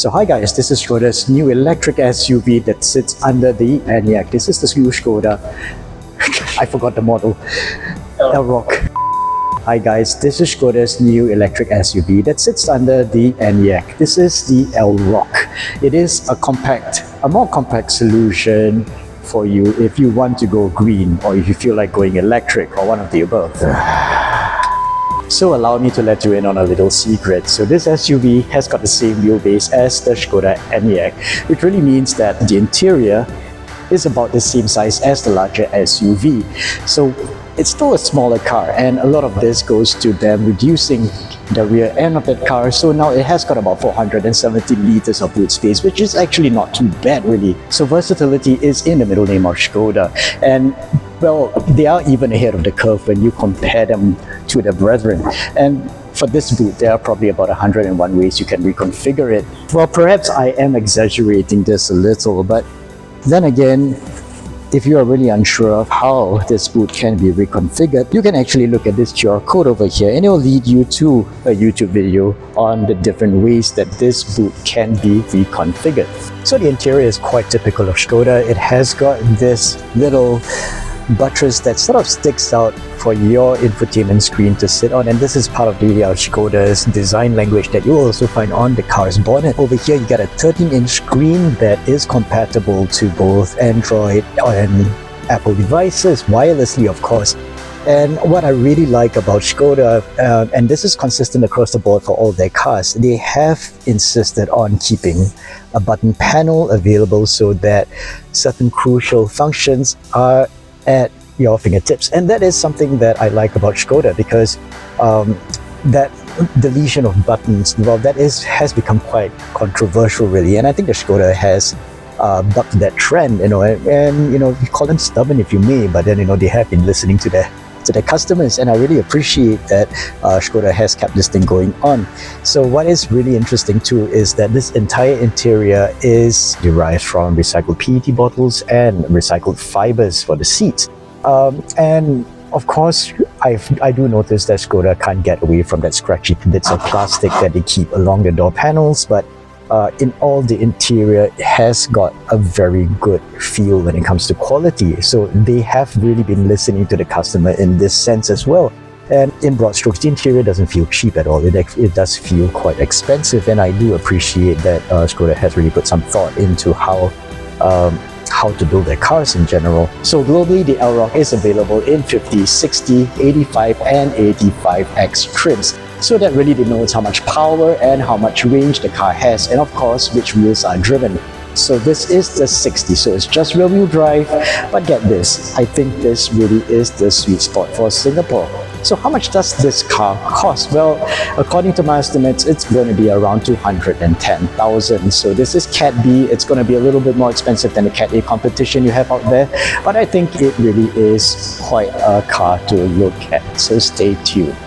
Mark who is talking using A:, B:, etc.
A: So hi guys, this is Skoda's new electric SUV that sits under the Enyaq. This is the new Skoda. I forgot the model. Elroq. Hi guys, this is Skoda's new electric SUV that sits under the Enyaq. This is the Elroq. It is a more compact solution for you if you want to go green or if you feel like going electric or one of the above. So allow me to let you in on a little secret. So this SUV has got the same wheelbase as the Skoda Enyaq, which really means that the interior is about the same size as the larger SUV. So it's still a smaller car, and a lot of this goes to them reducing the rear end of that car. So now it has got about 470 liters of boot space, which is actually not too bad really. So versatility is in the middle name of Škoda, and well, they are even ahead of the curve when you compare them to their brethren. And for this boot, there are probably about 101 ways you can reconfigure it. Well, perhaps I am exaggerating this a little, but then again, if you are really unsure of how this boot can be reconfigured, you can actually look at this QR code over here, and it will lead you to a YouTube video on the different ways that this boot can be reconfigured. So the interior is quite typical of Škoda. It has got this little buttress that sort of sticks out for your infotainment screen to sit on, and this is part of the Škoda's design language that you also find on the car's bonnet. Over here you got a 13-inch screen that is compatible to both Android and Apple devices, wirelessly of course. And what I really like about Škoda, and this is consistent across the board for all their cars, they have insisted on keeping a button panel available so that certain crucial functions are at your fingertips. And that is something that I like about Škoda, because that deletion of buttons, well, has become quite controversial really, and I think that Škoda has bucked that trend, and you call them stubborn if you may, but then they have been listening to their customers, and I really appreciate that Škoda has kept this thing going on. So what is really interesting too is that this entire interior is derived from recycled PET bottles and recycled fibers for the seats. And of course, I do notice that Škoda can't get away from that scratchy bits of plastic that they keep along the door panels, but in all, the interior has got a very good feel when it comes to quality. So they have really been listening to the customer in this sense as well. And in broad strokes, the interior doesn't feel cheap at all. It does feel quite expensive, and I do appreciate that Škoda has really put some thought into how to build their cars in general. So globally, the Elroq is available in 50, 60, 85 and 85X trims. So that really denotes how much power and how much range the car has, and of course which wheels are driven. So this is the 60, so it's just rear wheel drive, but get this, I think this really is the sweet spot for Singapore. So how much does this car cost? Well, according to my estimates, it's going to be around 210,000. So this is Cat B. It's going to be a little bit more expensive than the Cat A competition you have out there, but I think it really is quite a car to look at. So stay tuned.